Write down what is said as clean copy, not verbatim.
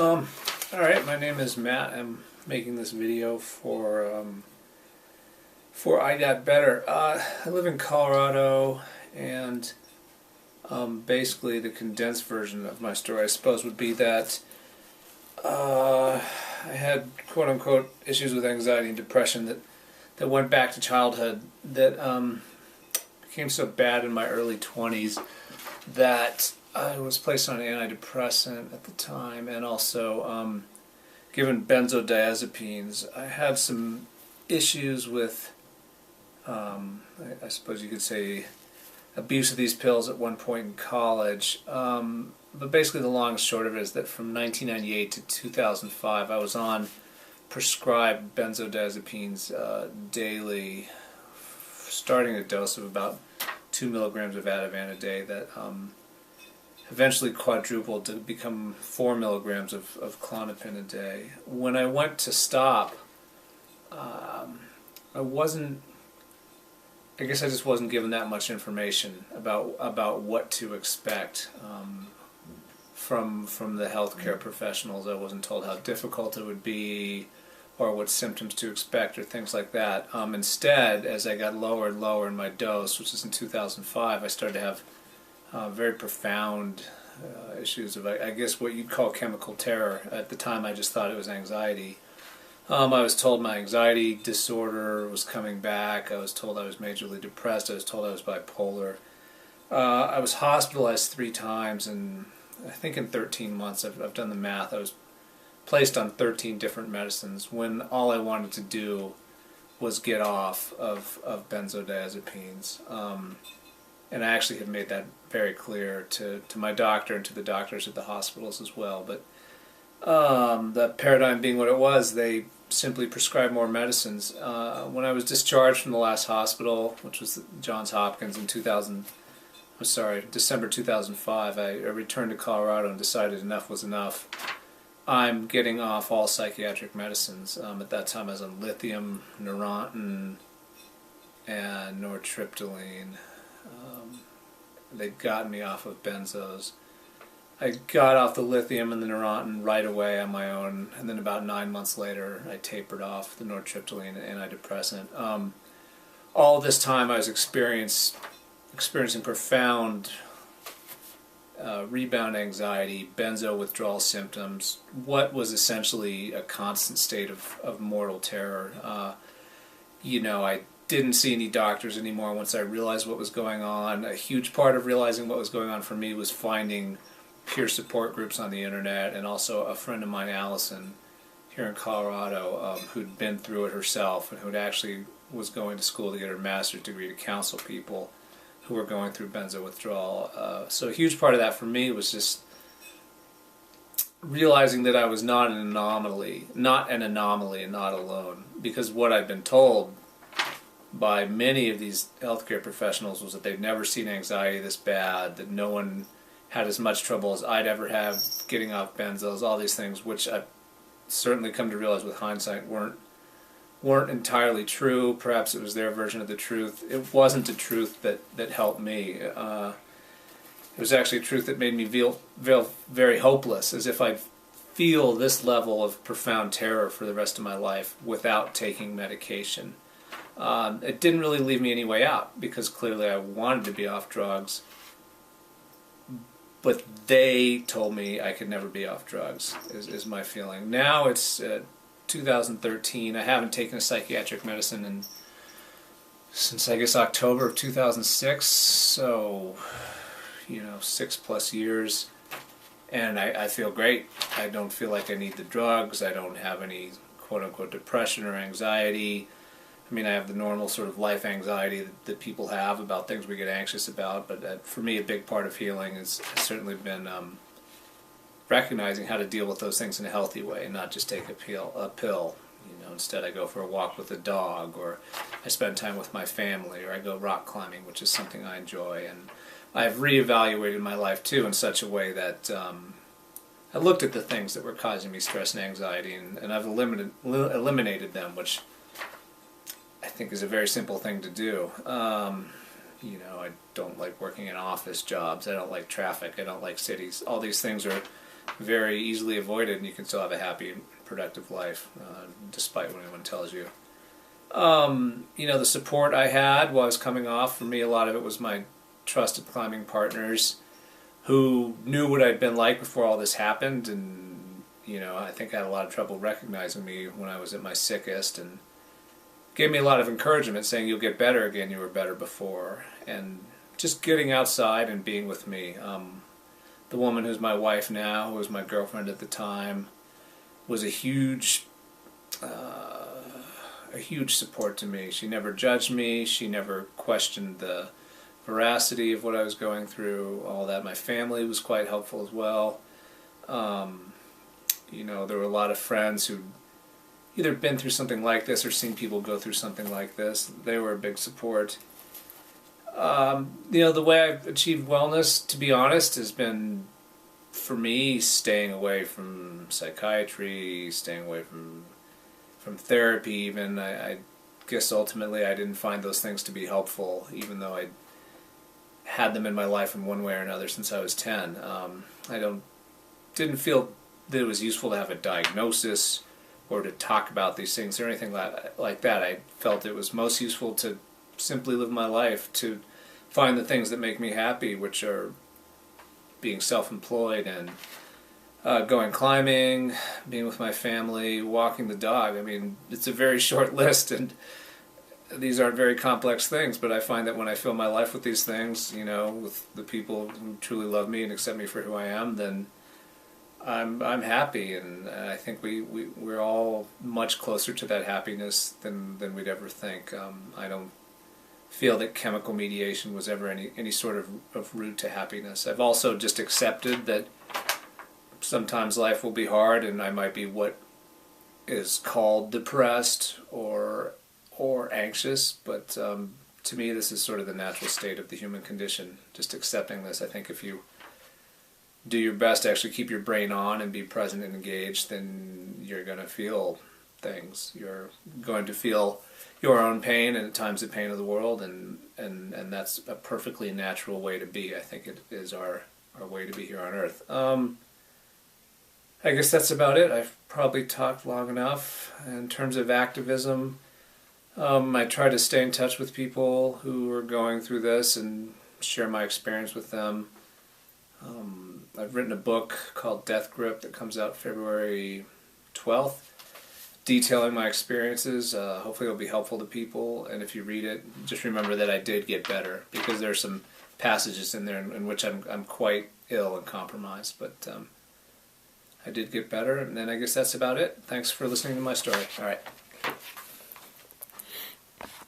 Alright, my name is Matt. I'm making this video for I Got Better. I live in Colorado, and basically the condensed version of my story, I suppose, would be that I had quote-unquote issues with anxiety and depression that went back to childhood, that became so bad in my early 20s that I was placed on an antidepressant at the time, and also given benzodiazepines. I had some issues with, I suppose you could say, abuse of these pills at one point in college. But basically the long and short of it is that from 1998 to 2005 I was on prescribed benzodiazepines daily, starting a dose of about 2 milligrams of Ativan a day that eventually quadrupled to become 4 milligrams of Klonopin a day. When I went to stop, I guess I just wasn't given that much information about what to expect from the healthcare professionals. I wasn't told how difficult it would be, or what symptoms to expect, or things like that. Instead, as I got lower and lower in my dose, which was in 2005, I started to have very profound issues of, I guess, what you'd call chemical terror. At the time, I just thought it was anxiety. I was told my anxiety disorder was coming back. I was told I was majorly depressed. I was told I was bipolar. I was hospitalized 3 times, and I think in 13 months, I've done the math, I was placed on 13 different medicines when all I wanted to do was get off of benzodiazepines. And I actually had made that very clear to my doctor and to the doctors at the hospitals as well. But the paradigm being what it was, they simply prescribed more medicines. When I was discharged from the last hospital, which was Johns Hopkins in December 2005, I returned to Colorado and decided enough was enough. I'm getting off all psychiatric medicines. At that time I was on lithium, Neurontin, and nortriptyline. They'd gotten me off of benzos. I got off the lithium and the Neurontin right away on my own, and then about 9 months later I tapered off the nortriptyline and antidepressant. All this time I was experiencing profound rebound anxiety, benzo withdrawal symptoms, what was essentially a constant state of mortal terror. I didn't see any doctors anymore once I realized what was going on. A huge part of realizing what was going on for me was finding peer support groups on the internet, and also a friend of mine, Allison, here in Colorado, who'd been through it herself, and who'd actually was going to school to get her master's degree to counsel people who were going through benzo withdrawal. So a huge part of that for me was just realizing that I was not an anomaly and not alone, because what I'd been told by many of these healthcare professionals was that they'd never seen anxiety this bad, that no one had as much trouble as I'd ever have getting off benzos, all these things, which I've certainly come to realize with hindsight weren't entirely true. Perhaps it was their version of the truth. It wasn't the truth that helped me. It was actually a truth that made me feel very hopeless, as if I'd feel this level of profound terror for the rest of my life without taking medication. It didn't really leave me any way out, because clearly I wanted to be off drugs, but they told me I could never be off drugs, is my feeling. Now it's 2013. I haven't taken a psychiatric medicine since, I guess, October of 2006, so 6+ years, and I feel great. I don't feel like I need the drugs. I don't have any quote-unquote depression or anxiety. I mean, I have the normal sort of life anxiety that people have about things we get anxious about, but for me a big part of healing has certainly been recognizing how to deal with those things in a healthy way, and not just take a pill. Instead I go for a walk with a dog, or I spend time with my family, or I go rock climbing, which is something I enjoy. And I've reevaluated my life too in such a way that I looked at the things that were causing me stress and anxiety, and I've eliminated them, which I think is a very simple thing to do. I don't like working in office jobs. I don't like traffic. I don't like cities. All these things are very easily avoided, and you can still have a happy and productive life, despite what anyone tells you. The support I had while I was coming off, for me, a lot of it was my trusted climbing partners who knew what I'd been like before all this happened, and I think I had a lot of trouble recognizing me when I was at my sickest, and gave me a lot of encouragement, saying you'll get better again, you were better before, and just getting outside and being with me. The woman who's my wife now, who was my girlfriend at the time, was a huge support to me. She never judged me. She never questioned the veracity of what I was going through, all that. My family was quite helpful as well. There were a lot of friends who either been through something like this or seen people go through something like this. They were a big support. The way I've achieved wellness, to be honest, has been, for me, staying away from psychiatry, staying away from therapy even. I guess ultimately I didn't find those things to be helpful, even though I had them in my life in one way or another since I was 10. I didn't feel that it was useful to have a diagnosis or to talk about these things or anything like that. I felt it was most useful to simply live my life, to find the things that make me happy, which are being self-employed and going climbing, being with my family, walking the dog. I mean, it's a very short list, and these aren't very complex things, but I find that when I fill my life with these things, with the people who truly love me and accept me for who I am, then I'm happy, and I think we're all much closer to that happiness than we'd ever think. I don't feel that chemical mediation was ever any sort of route to happiness. I've also just accepted that sometimes life will be hard, and I might be what is called depressed or anxious, but to me this is sort of the natural state of the human condition, just accepting this. I think if you do your best to actually keep your brain on and be present and engaged, then you're going to feel things. You're going to feel your own pain and at times the pain of the world, and that's a perfectly natural way to be. I think it is our way to be here on Earth. I guess that's about it. I've probably talked long enough. In terms of activism, I try to stay in touch with people who are going through this and share my experience with them. I've written a book called Death Grip that comes out February 12th, detailing my experiences. Hopefully it'll be helpful to people, and if you read it, just remember that I did get better, because there are some passages in there in which I'm quite ill and compromised, but I did get better, and then I guess that's about it. Thanks for listening to my story. All right.